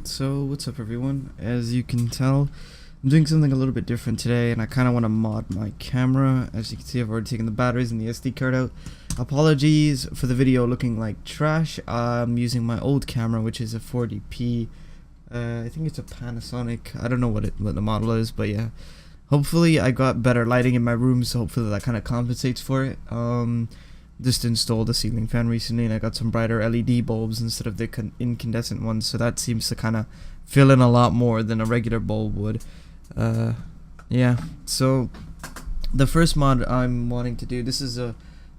So what's up everyone? As you can tell, I'm doing something a little bit different today, and I kind of want to mod my camera. As you can see, I've already taken the batteries and the SD card out. Apologies for the video looking like trash. I'm using my old camera, which is a 40p. I think it's a Panasonic. I don't know what the model is, but yeah. Hopefully I got better lighting in my room, so hopefully that kind of compensates for it. Just installed a ceiling fan recently, and I got some brighter LED bulbs instead of the incandescent ones, so that seems to kind of fill in a lot more than a regular bulb would. Yeah, so the first mod I'm wanting to do, this is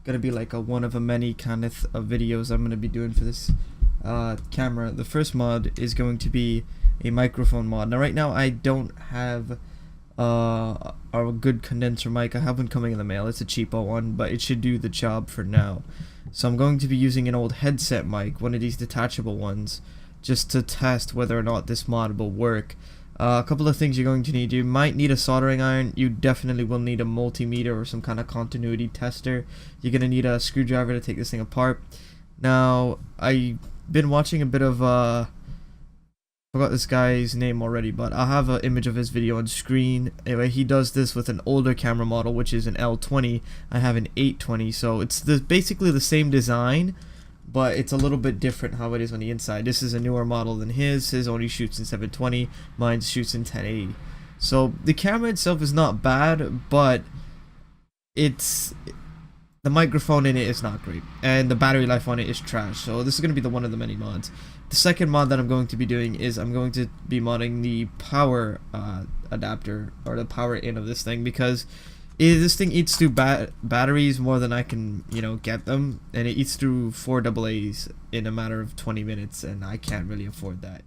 gonna be like a one of a many kind of videos I'm gonna be doing for this camera. The first mod is going to be a microphone mod. Now right now I don't have a good condenser mic. I have one coming in the mail. It's a cheapo one, but it should do the job for now. So I'm going to be using an old headset mic, one of these detachable ones, just to test whether or not this mod will work. A couple of things you're going to need. You might need a soldering iron. You definitely will need a multimeter or some kind of continuity tester. You're going to need a screwdriver to take this thing apart. Now, I've been watching a bit of I forgot this guy's name already, but I'll have an image of his video on screen. Anyway, he does this with an older camera model, which is an L820. I have an 820, so it's basically the same design, but it's a little bit different how it is on the inside. This is a newer model than his. His only shoots in 720, mine shoots in 1080. So the camera itself is not bad, but the microphone in it is not great, and the battery life on it is trash. So this is going to be one of the many mods. The second mod that I'm going to be doing is I'm going to be modding the power adapter, or the power in of this thing, because this thing eats through batteries more than I can, get them, and it eats through 4 AA's in a matter of 20 minutes, and I can't really afford that.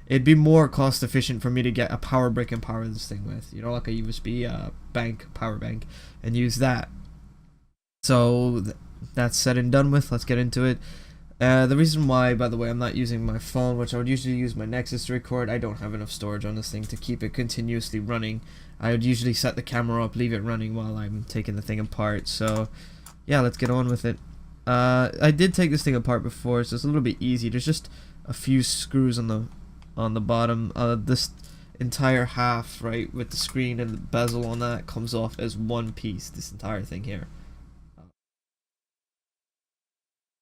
It'd be more cost efficient for me to get a power brick and power this thing with, like a USB power bank, and use that. So that's said and done with. Let's get into it. The reason why, by the way, I'm not using my phone, which I would usually use my Nexus to record, I don't have enough storage on this thing to keep it continuously running. I would usually set the camera up, leave it running while I'm taking the thing apart. So yeah, let's get on with it. I did take this thing apart before, so it's a little bit easy. There's just a few screws on the bottom. This entire half, right, with the screen and the bezel on that, comes off as one piece. This entire thing here.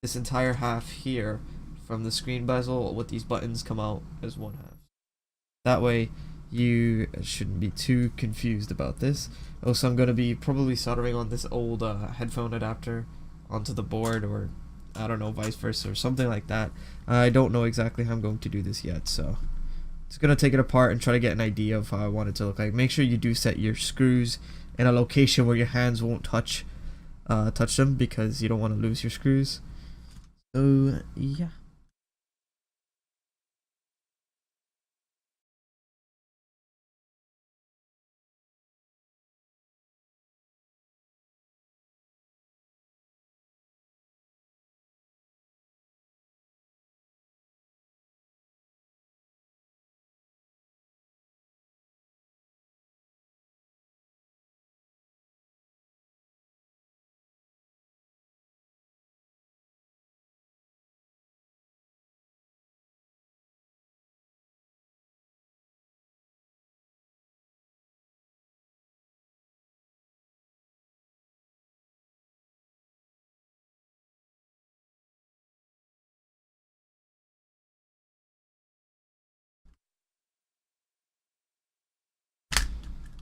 This entire half here from the screen bezel with these buttons come out as one half. That way you shouldn't be too confused about this. Also, I'm going to be probably soldering on this old headphone adapter onto the board, or I don't know, vice versa or something like that. I don't know exactly how I'm going to do this yet, so just going to take it apart and try to get an idea of how I want it to look like. Make sure you do set your screws in a location where your hands won't touch them, because you don't want to lose your screws. So yeah.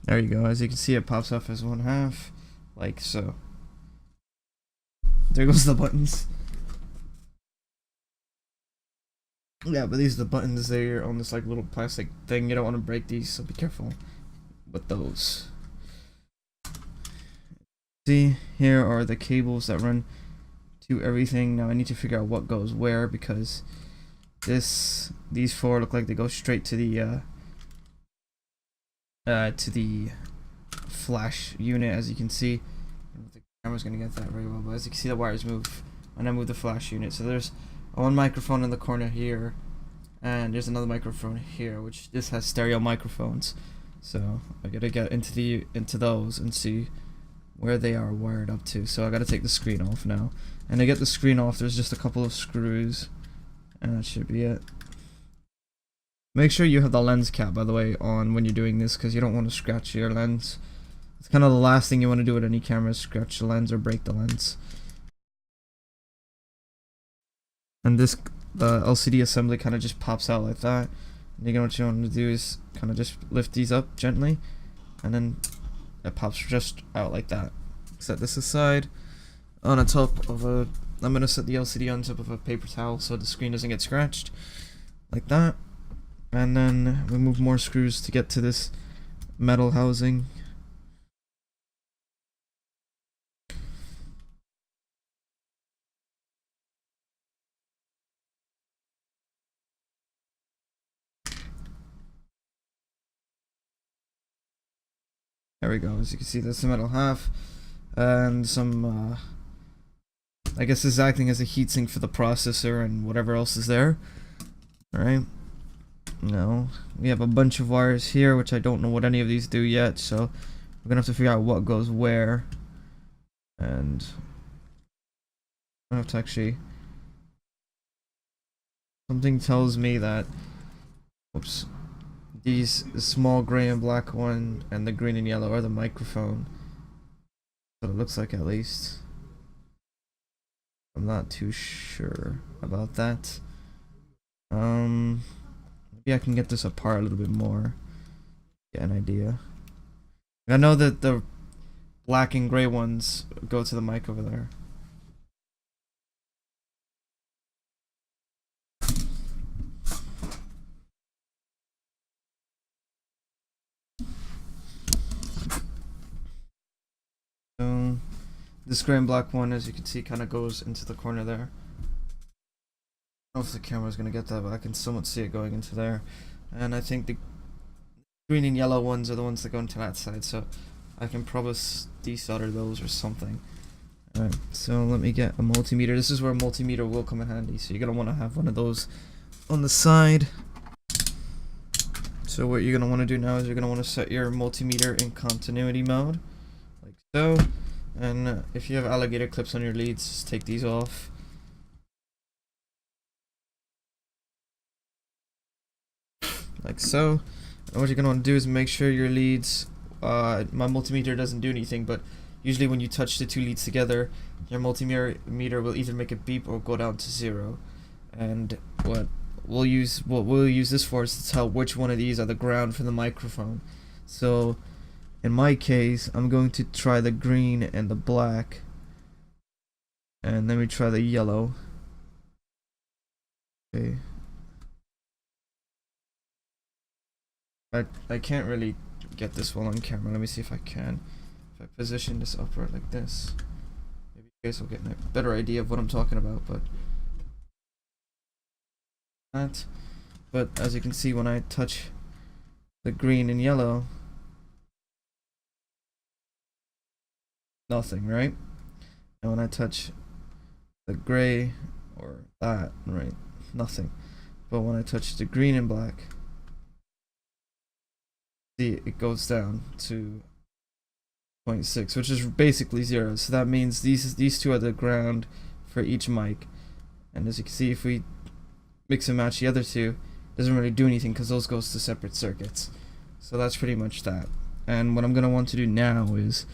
There you go. As you can see, it pops off as one half, like so. There goes the buttons. Yeah, but these are the buttons. They're on this like little plastic thing. You don't want to break these, so be careful with those. See, here are the cables that run to everything. Now I need to figure out what goes where, because these 4 look like they go straight to the flash unit. As you can see, I don't know if the camera's gonna get that very well, but as you can see, the wires move when I move the flash unit. So there's one microphone in the corner here, and there's another microphone here, which this has stereo microphones. So I gotta get into those and see where they are wired up to. So I gotta take the screen off now, and to get the screen off, there's just a couple of screws, and that should be it. Make sure you have the lens cap, by the way, on when you're doing this, because you don't want to scratch your lens. It's kind of the last thing you want to do with any camera, is scratch the lens or break the lens. And this, the LCD assembly kind of just pops out like that. And again, what you want to do is kind of just lift these up gently, and then it pops just out like that. Set this aside. On top of a, I'm gonna set the LCD on top of a paper towel so the screen doesn't get scratched, like that. And then remove more screws to get to this metal housing. There we go. As you can see, there's the metal half and some I guess this is acting as a heatsink for the processor and whatever else is there. Alright. Now, we have a bunch of wires here, which I don't know what any of these do yet, so we're gonna have to figure out what goes where. And I have to actually, something tells me that, whoops, these small gray and black one and the green and yellow are the microphone. But it looks like, at least. I'm not too sure about that. Maybe I can get this apart a little bit more, get an idea. I know that the black and gray ones go to the mic over there. So this gray and black one, as you can see, kind of goes into the corner there. I don't know if the camera's gonna get that, but I can somewhat see it going into there. And I think the green and yellow ones are the ones that go into that side, so I can probably desolder those or something. Alright, so let me get a multimeter. This is where a multimeter will come in handy, so you're gonna want to have one of those on the side. So what you're gonna want to do now is you're gonna want to set your multimeter in continuity mode, like so. And if you have alligator clips on your leads, just take these off. Like so. And what you're gonna want to do is make sure your leads, my multimeter doesn't do anything, but usually when you touch the two leads together, your multimeter will either make a beep or go down to 0. And what we'll use this for is to tell which one of these are the ground for the microphone. So in my case, I'm going to try the green and the black, and then we try the yellow. Okay. I can't really get this well on camera. Let me see if I can. If I position this upright like this, maybe you guys will get a better idea of what I'm talking about. But as you can see, when I touch the green and yellow, nothing, right? And when I touch the gray or that, right, nothing. But when I touch the green and black, see, it goes down to 0.6, which is basically 0. So that means these two are the ground for each mic. And as you can see, if we mix and match the other two, it doesn't really do anything because those goes to separate circuits. So that's pretty much that. And what I'm gonna want to do now is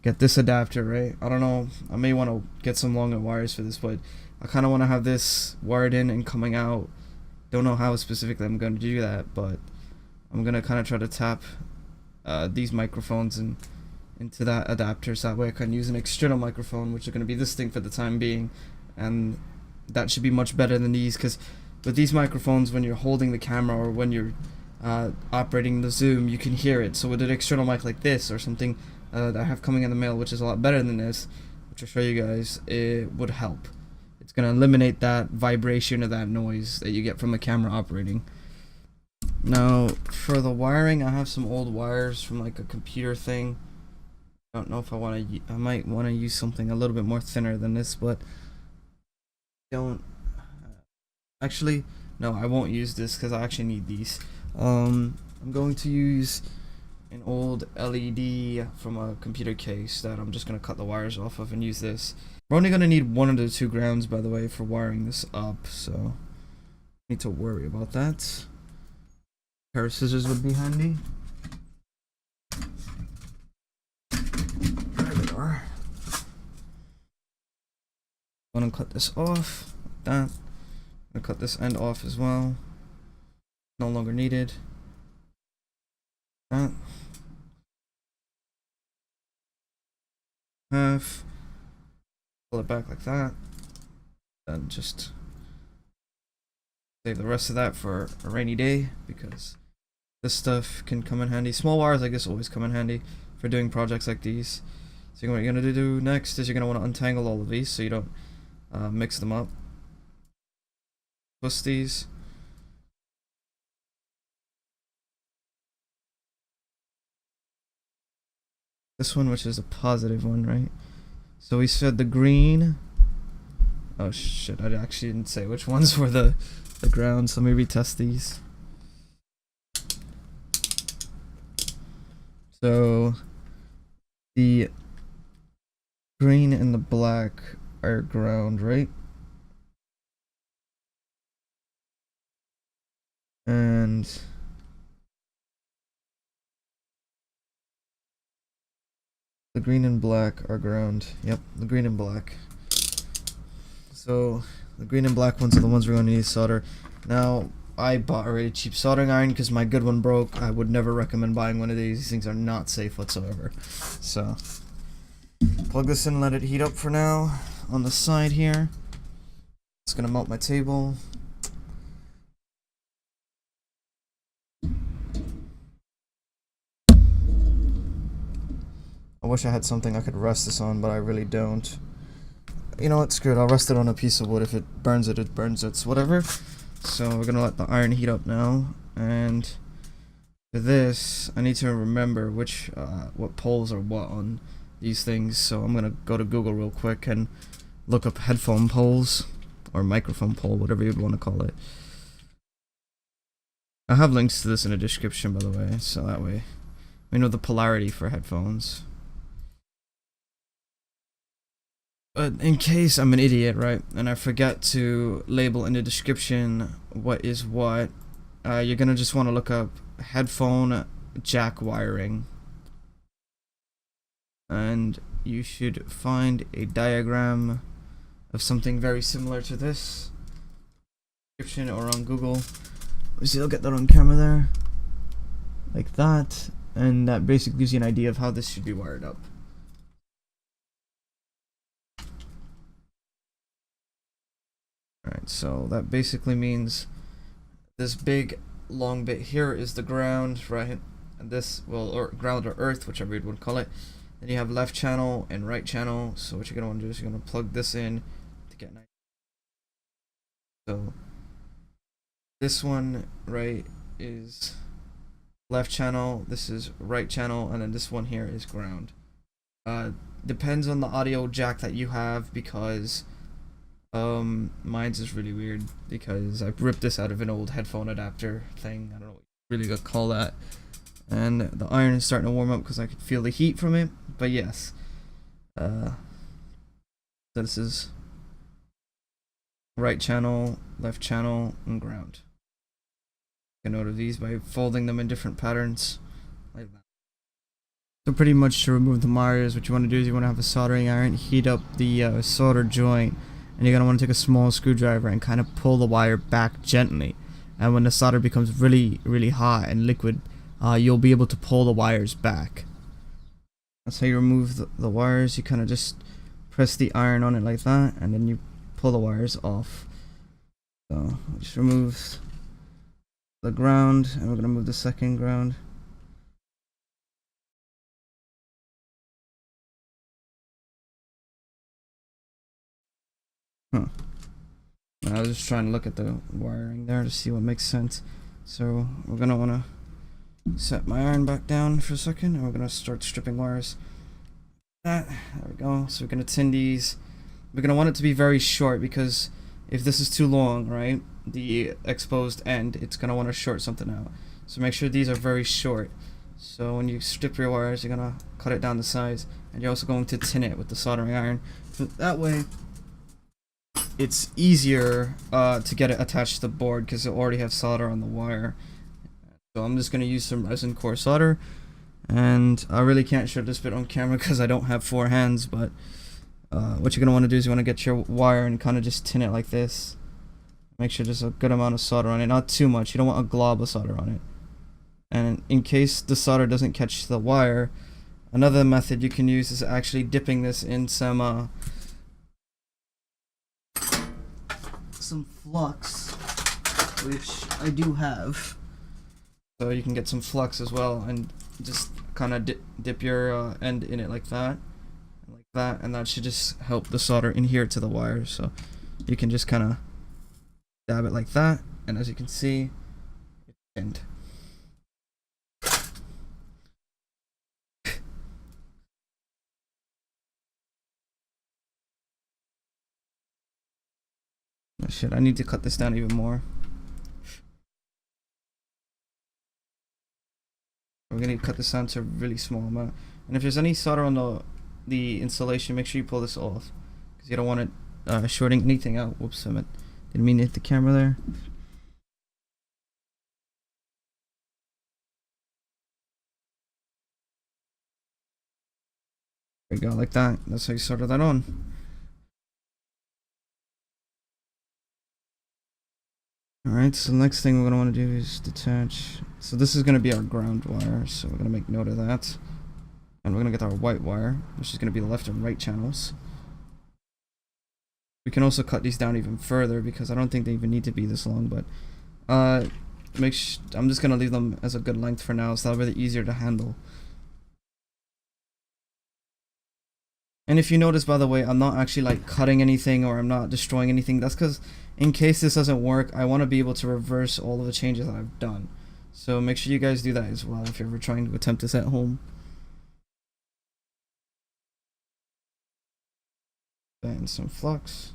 get this adapter, right? I don't know, I may want to get some longer wires for this, but I kind of want to have this wired in and coming out. Don't know how specifically I'm going to do that, but I'm going to kind of try to tap these microphones into that adapter, so that way I can use an external microphone, which is going to be this thing for the time being, and that should be much better than these, because with these microphones, when you're holding the camera or when you're operating the zoom, you can hear it. So with an external mic like this or something that I have coming in the mail, which is a lot better than this, which I'll show you guys, it would help. It's going to eliminate that vibration or that noise that you get from a camera operating. Now for the wiring, I have some old wires from like a computer thing. I don't know if I want to, I might want to use something a little bit more thinner than this, but don't actually, no, I won't use this because I actually need these. I'm going to use an old LED from a computer case that I'm just going to cut the wires off of and use this. We're only going to need 1 of the 2 grounds, by the way, for wiring this up, so I need to worry about that. pair of scissors would be handy. There they are. I'm gonna cut this off, like that. I'm gonna cut this end off as well. No longer needed. That. Half. Pull it back like that. Then just save the rest of that for a rainy day, because this stuff can come in handy. Small wires, I guess, always come in handy for doing projects like these. So what you're gonna do next is you're gonna want to untangle all of these so you don't mix them up. Twist these. This one, which is a positive one, right? So we said the green. Oh shit, I actually didn't say which ones were the ground, so let me retest these. So the green and the black are ground, right? And the green and black are ground. Yep, the green and black. So the green and black ones are the ones we're going to need to solder. Now, I bought a really cheap soldering iron because my good one broke. I would never recommend buying one of these. These things are not safe whatsoever. So plug this in, let it heat up for now. On the side here, it's going to melt my table. I wish I had something I could rest this on, but I really don't. You know what, screw it, I'll rest it on a piece of wood. If it burns it, it burns it, it's whatever. So we're gonna let the iron heat up now, and for this, I need to remember which, what poles are what on these things, so I'm gonna go to Google real quick and look up headphone poles, or microphone pole, whatever you'd want to call it. I have links to this in the description, by the way, so that way we know the polarity for headphones. But in case I'm an idiot, right, and I forget to label in the description what is what, you're gonna just want to look up headphone jack wiring. And you should find a diagram of something very similar to this. Description or on Google. Let me see, I'll get that on camera there. Like that. And that basically gives you an idea of how this should be wired up. Alright, so that basically means this big long bit here is the ground, right? And this, well, or ground or earth, whichever you would call it. Then you have left channel and right channel. So what you're gonna want to do is you're gonna plug this in to get nice. So this one, right, is left channel, this is right channel, and then this one here is ground. Depends on the audio jack that you have, because mine's is really weird because I ripped this out of an old headphone adapter thing. I don't know what you really gonna call that. And the iron is starting to warm up because I could feel the heat from it. But yes, so this is right channel, left channel, and ground. Take a note of these by folding them in different patterns like that. So pretty much to remove the wires, what you want to do is you want to have a soldering iron, heat up the solder joint, and you're going to want to take a small screwdriver and kind of pull the wire back gently. And when the solder becomes really, really hot and liquid, you'll be able to pull the wires back. That's how you remove the wires. You kind of just press the iron on it like that, and then you pull the wires off. So just remove the ground, and we're going to move the second ground. I was just trying to look at the wiring there to see what makes sense. So we're gonna want to set my iron back down for a second, and we're gonna start stripping wires. There we go. So we're gonna tin these. We're gonna want it to be very short, because if this is too long, right, the exposed end, it's gonna want to short something out. So make sure these are very short. So when you strip your wires, you're gonna cut it down the size, and you're also going to tin it with the soldering iron. So that way it's easier to get it attached to the board, because it already has solder on the wire. So I'm just going to use some resin core solder, and I really can't show this bit on camera because I don't have 4 hands, but what you're going to want to do is you want to get your wire and kind of just tin it like this. Make sure there's a good amount of solder on it, not too much. You don't want a glob of solder on it. And in case the solder doesn't catch the wire, another method you can use is actually dipping this in some flux, which I do have. So you can get some flux as well, and just kind of dip your end in it like that, and that should just help the solder adhere to the wire. So you can just kind of dab it like that, and as you can see, it's pinned. Oh shit, I need to cut this down even more. We're gonna cut this down to a really small amount. And if there's any solder on the insulation, make sure you pull this off, because you don't want it shorting anything out. Whoops, I didn't mean to hit the camera there. There you go, like that. That's how you solder that on. Alright, so the next thing we're going to want to do is detach. So this is going to be our ground wire, so we're going to make note of that. And we're going to get our white wire, which is going to be the left and right channels. We can also cut these down even further, because I don't think they even need to be this long, but I'm just going to leave them as a good length for now, so that'll be easier to handle. And if you notice, by the way, I'm not actually like cutting anything, or I'm not destroying anything. That's because in case this doesn't work, I want to be able to reverse all of the changes that I've done. So make sure you guys do that as well if you're ever trying to attempt this at home. And some flux.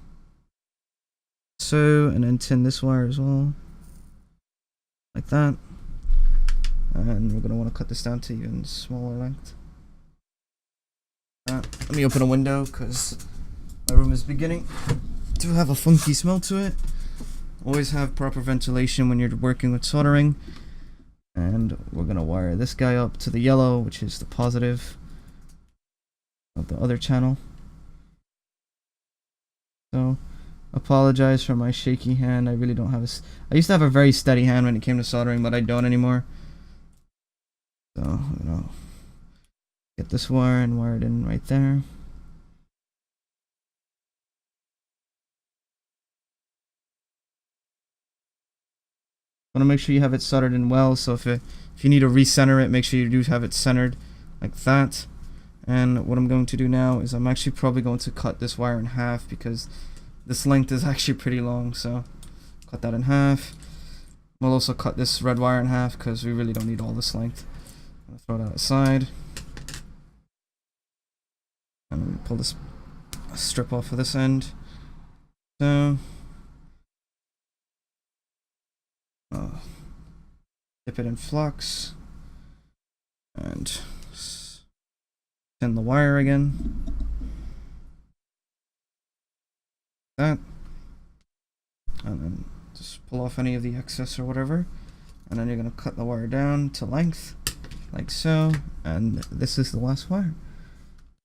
So, and then tin this wire as well. Like that. And we're going to want to cut this down to even smaller length. Let me open a window because my room is beginning to have a funky smell to it. Always have proper ventilation when you're working with soldering. And we're going to wire this guy up to the yellow, which is the positive of the other channel. So, apologize for my shaky hand. I really don't have I used to have a very steady hand when it came to soldering, but I don't anymore. So, I'm going to get this wire and wire it in right there. Want to make sure you have it soldered in well, so if you need to recenter it, make sure you do have it centered like that. And what I'm going to do now is I'm actually probably going to cut this wire in half, because this length is actually pretty long, so cut that in half. We'll also cut this red wire in half because we really don't need all this length. I'm gonna throw that aside. And pull this strip off of this end. So dip it in flux and tin the wire again. That, and then just pull off any of the excess or whatever, and then you're gonna cut the wire down to length like so, and this is the last wire.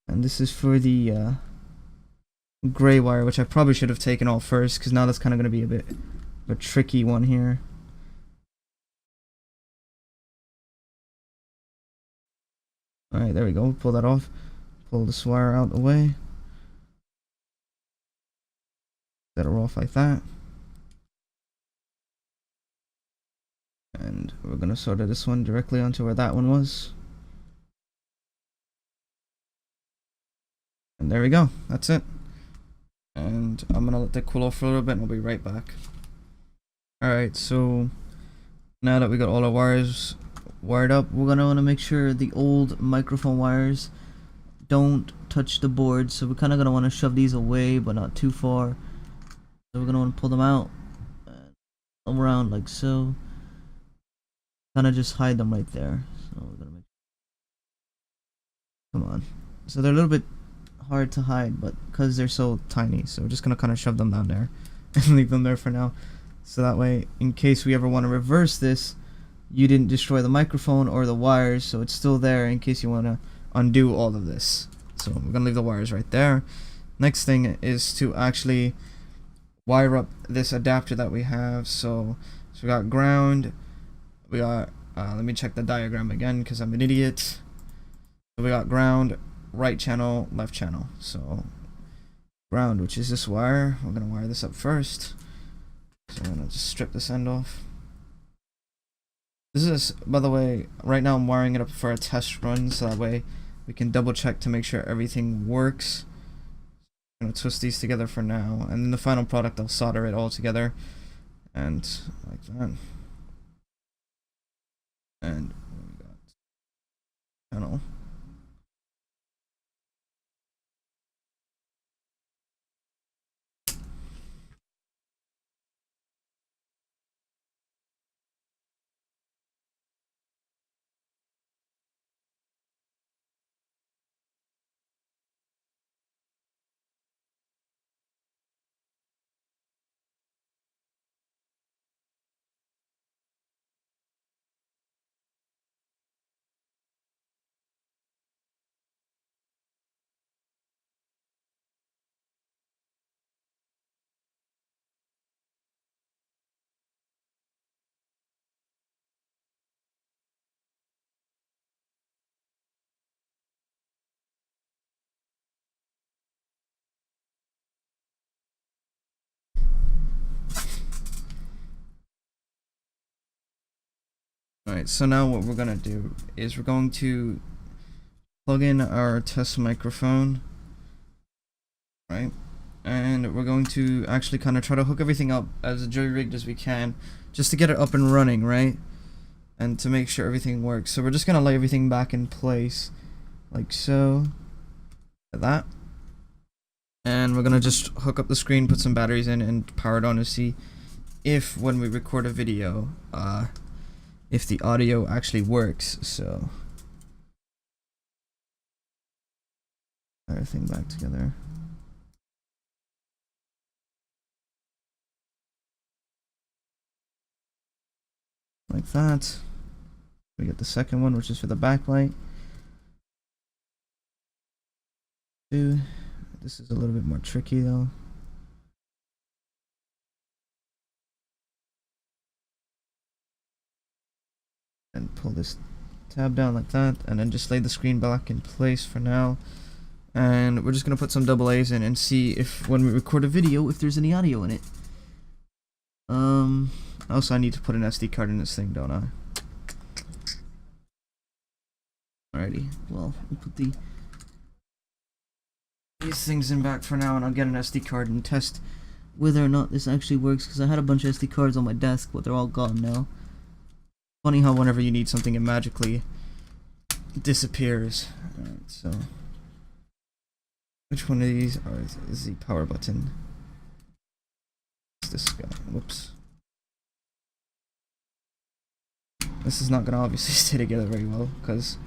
And this is for the gray wire, which I probably should have taken off first, because now that's kind of going to be a bit of a tricky one here. Alright, there we go. Pull that off. Pull this wire out of the way. Set her off like that. And we're going to solder this one directly onto where that one was. And there we go, that's it. And I'm gonna let that cool off for a little bit and I'll be right back. Alright, so now that we got all our wires wired up, we're gonna wanna make sure the old microphone wires don't touch the board. So we're kinda gonna wanna shove these away, but not too far. So we're gonna wanna pull them out and around like so. Kinda just hide them right there. So we're gonna make, come on. So they're a little bit hard to hide, but because they're so tiny, so we're just gonna kind of shove them down there and leave them there for now, so that way in case we ever want to reverse this, you didn't destroy the microphone or the wires, so it's still there in case you want to undo all of this. So we're gonna leave the wires right there. Next thing is to actually wire up this adapter that we have. So we got ground, we got let me check the diagram again because I'm an idiot. So we got ground, right channel, left channel. So ground, which is this wire, we're gonna wire this up first. So I'm gonna just strip this end off. This is, by the way, right now I'm wiring it up for a test run, so that way we can double check to make sure everything works. I'm gonna twist these together for now, and then the final product I'll solder it all together, and like that. And we got channel. Alright, so now what we're gonna do is we're going to plug in our test microphone, right? And we're going to actually kind of try to hook everything up as jury-rigged as we can, just to get it up and running, right? And to make sure everything works. So we're just gonna lay everything back in place, like so, like that. And we're gonna just hook up the screen, put some batteries in, and power it on to see if when we record a video, if the audio actually works. So everything back together. Like that. We get the second one, which is for the backlight. This is a little bit more tricky though. And pull this tab down like that, and then just lay the screen back in place for now. And we're just gonna put some double A's in and see if when we record a video, if there's any audio in it. Also I need to put an SD card in this thing, don't I? Alrighty, well, we'll put these things in back for now, and I'll get an SD card and test whether or not this actually works, because I had a bunch of SD cards on my desk, but they're all gone now. Funny how whenever you need something, it magically disappears. Alright, so which one of these is the power button? It's this guy. Whoops. This is not gonna obviously stay together very well, because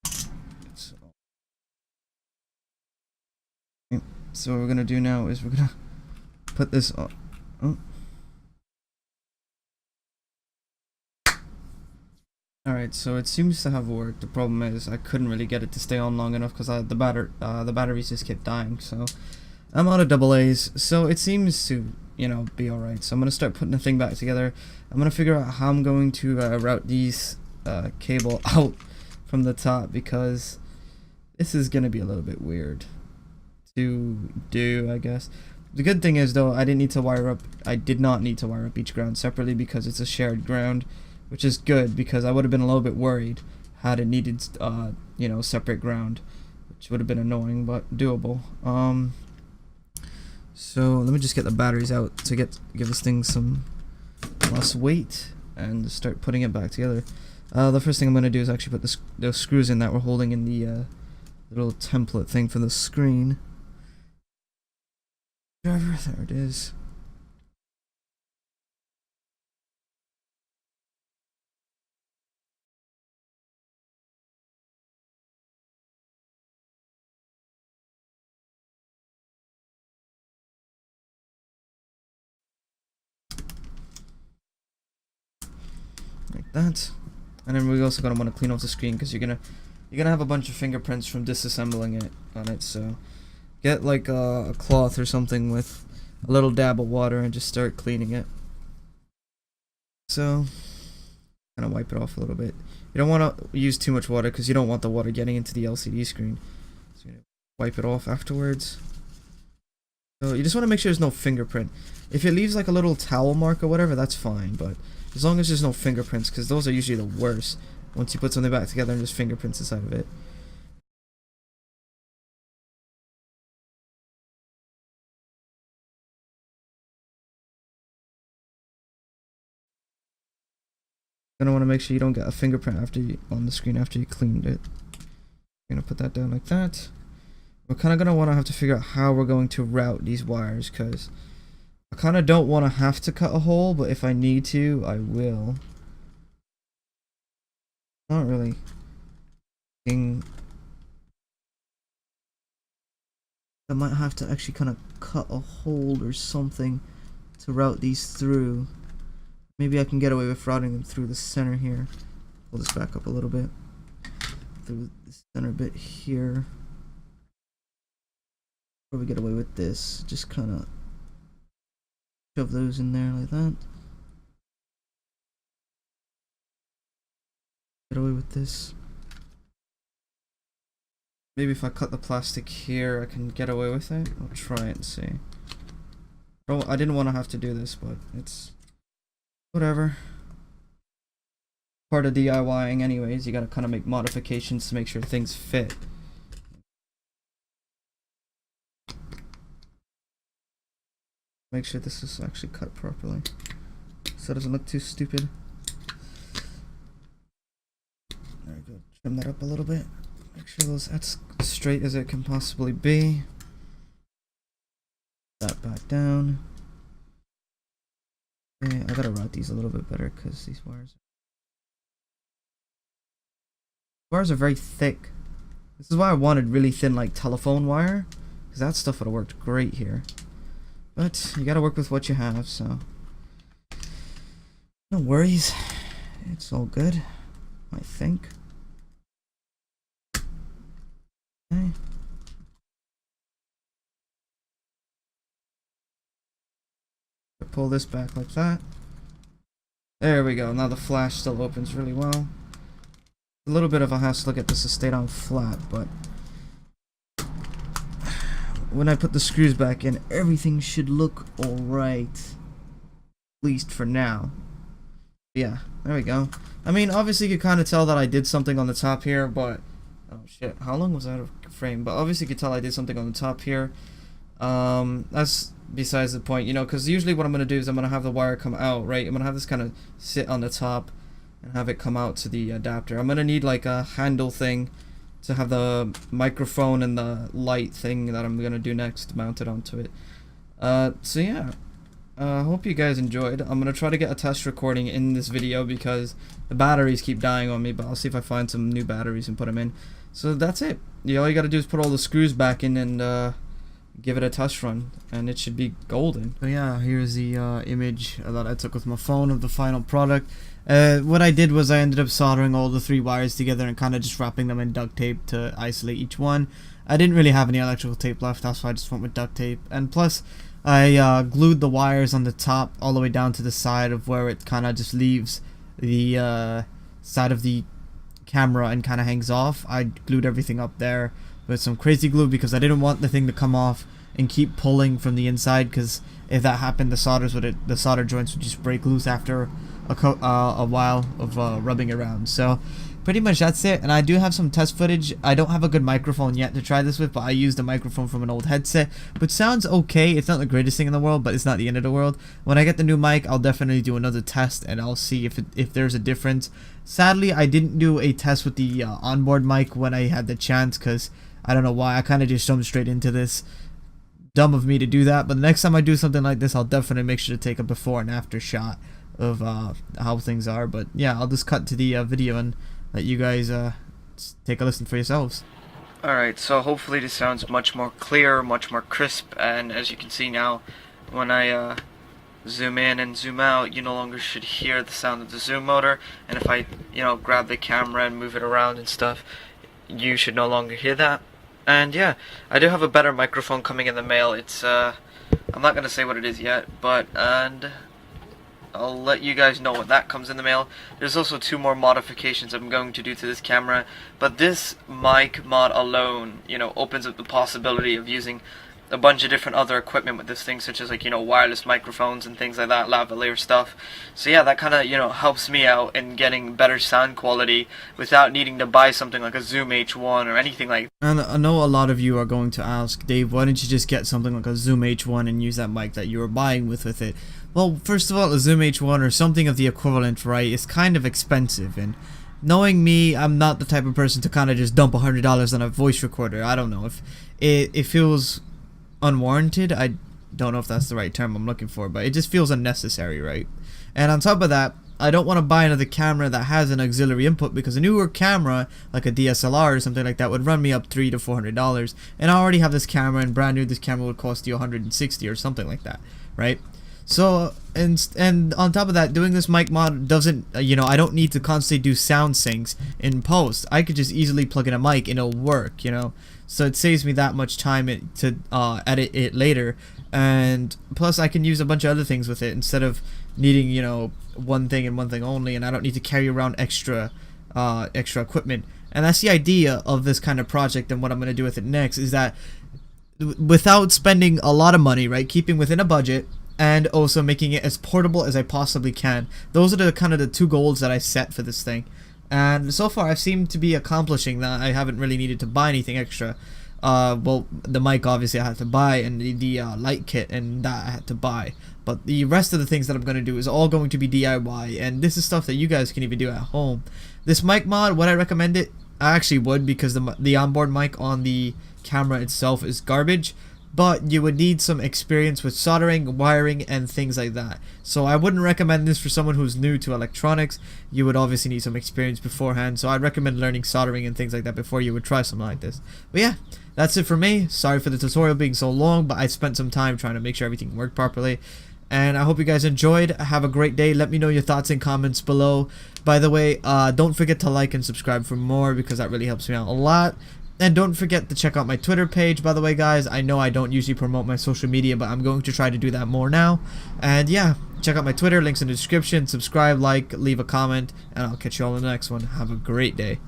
it's... So what we're gonna do now is we're gonna put this on. Oh. Alright, so it seems to have worked. The problem is I couldn't really get it to stay on long enough because the batteries just kept dying. So I'm out of double A's. So it seems to, you know, be alright. So I'm gonna start putting the thing back together. I'm gonna figure out how I'm going to route these cable out from the top, because this is gonna be a little bit weird to do, I guess. The good thing is though, I did not need to wire up each ground separately because it's a shared ground, which is good, because I would have been a little bit worried had it needed you know, separate ground, which would have been annoying but doable. So let me just get the batteries out to give this thing some less weight and start putting it back together. The first thing I'm going to do is actually put those screws in that we're holding in the little template thing for the screen. There it is. that. And then we're also gonna want to clean off the screen because you're gonna have a bunch of fingerprints from disassembling it on it. So get like a cloth or something with a little dab of water and just start cleaning it. So kind of wipe it off a little bit. You don't want to use too much water because you don't want the water getting into the LCD screen. So you're gonna wipe it off afterwards. So you just want to make sure there's no fingerprint. If it leaves like a little towel mark or whatever, that's fine, but as long as there's no fingerprints, because those are usually the worst once you put something back together and there's fingerprints inside of it. You're gonna want to make sure you don't get a fingerprint on the screen after you cleaned it. You're gonna put that down like that. We're kind of gonna want to have to figure out how we're going to route these wires, because I kind of don't want to have to cut a hole, but if I need to, I will. Not really. I might have to actually kind of cut a hole or something to route these through. Maybe I can get away with routing them through the center here. Pull this back up a little bit. Through the center bit here. Probably get away with this. Just kind of shove those in there like that. Get away with this. Maybe if I cut the plastic here, I can get away with it. I'll try it and see. Oh, I didn't want to have to do this, but it's whatever. Part of DIYing anyways. You gotta kind of make modifications to make sure things fit. Make sure this is actually cut properly so it doesn't look too stupid. There we go. Trim that up a little bit. Make sure that's as straight as it can possibly be. That back down. Okay, I gotta route these a little bit better because these wires are very thick. This is why I wanted really thin, like telephone wire, because that stuff would have worked great here. But you gotta work with what you have, so no worries. It's all good, I think. Okay. Pull this back like that. There we go. Now the flash still opens really well. A little bit of a hassle to get this to stay down flat, but when I put the screws back in, everything should look alright. At least for now. Yeah, there we go. I mean, obviously you can kind of tell that I did something on the top here, but oh shit, how long was I out of frame? But obviously you can tell I did something on the top here. That's besides the point, you know, because usually what I'm going to do is I'm going to have the wire come out, right? I'm going to have this kind of sit on the top and have it come out to the adapter. I'm going to need like a handle thing to have the microphone and the light thing that I'm going to do next mounted onto it. So yeah, I hope you guys enjoyed. I'm going to try to get a test recording in this video because the batteries keep dying on me, but I'll see if I find some new batteries and put them in. So that's it. Yeah, all you got to do is put all the screws back in and give it a test run, and it should be golden. So yeah, here's the image that I took with my phone of the final product. What I did was I ended up soldering all the 3 wires together and kind of just wrapping them in duct tape to isolate each one. I didn't really have any electrical tape left, that's why I just went with duct tape. And plus, I glued the wires on the top all the way down to the side of where it kind of just leaves the side of the camera and kind of hangs off. I glued everything up there with some crazy glue because I didn't want the thing to come off and keep pulling from the inside, because if that happened, the solder joints would just break loose after a while of rubbing around. So pretty much that's it. And I do have some test footage. I don't have a good microphone yet to try this with, but I used a microphone from an old headset, which sounds okay. It's not the greatest thing in the world, but it's not the end of the world. When I get the new mic, I'll definitely do another test and I'll see if there's a difference. Sadly, I didn't do a test with the onboard mic when I had the chance, because I don't know why. I kind of just jumped straight into this. Dumb of me to do that, but the next time I do something like this, I'll definitely make sure to take a before and after shot of how things are. But yeah, I'll just cut to the video and let you guys take a listen for yourselves. Alright, so hopefully this sounds much more clear, much more crisp, and as you can see now, when I zoom in and zoom out, you no longer should hear the sound of the zoom motor. And if I, grab the camera and move it around and stuff, you should no longer hear that. And yeah, I do have a better microphone coming in the mail. It's I'm not gonna say what it is yet, and I'll let you guys know when that comes in the mail. There's also 2 more modifications I'm going to do to this camera, but this mic mod alone, opens up the possibility of using a bunch of different other equipment with this thing, such as wireless microphones and things like that, lavalier stuff. So yeah, that kind of helps me out in getting better sound quality without needing to buy something like a Zoom H1 or anything like that. And I know a lot of you are going to ask, Dave, why don't you just get something like a Zoom H1 and use that mic that you were buying with it? Well, first of all, a Zoom H1 or something of the equivalent, right, is kind of expensive, and knowing me, I'm not the type of person to kind of just dump $100 on a voice recorder. I don't know, if it feels unwarranted. I don't know if that's the right term I'm looking for, but it just feels unnecessary, right? And on top of that, I don't want to buy another camera that has an auxiliary input, because a newer camera like a DSLR or something like that would run me up $300 to $400, and I already have this camera, and brand new this camera would cost you $160 or something like that, right? So and on top of that, doing this mic mod doesn't, I don't need to constantly do sound syncs in post. I could just easily plug in a mic and it'll work, so it saves me that much time to edit it later. And plus I can use a bunch of other things with it instead of needing one thing and one thing only, and I don't need to carry around extra equipment. And that's the idea of this kind of project. And what I'm going to do with it next is that without spending a lot of money, right, keeping within a budget, and also making it as portable as I possibly can. Those are the kind of the 2 goals that I set for this thing, and so far I've seemed to be accomplishing that. I haven't really needed to buy anything extra. Well, the mic obviously I had to buy, and the light kit, and that I had to buy, but the rest of the things that I'm going to do is all going to be DIY, and this is stuff that you guys can even do at home. This mic mod, would I recommend it? I actually would, because the onboard mic on the camera itself is garbage, but you would need some experience with soldering, wiring, and things like that. So I wouldn't recommend this for someone who's new to electronics. You would obviously need some experience beforehand, so I'd recommend learning soldering and things like that before you would try something like this. But yeah, that's it for me. Sorry for the tutorial being so long, but I spent some time trying to make sure everything worked properly. And I hope you guys enjoyed. Have a great day. Let me know your thoughts and comments below. By the way, don't forget to like and subscribe for more, because that really helps me out a lot. And don't forget to check out my Twitter page, by the way, guys. I know I don't usually promote my social media, but I'm going to try to do that more now. And yeah, check out my Twitter, links in the description. Subscribe, like, leave a comment, and I'll catch you all in the next one. Have a great day.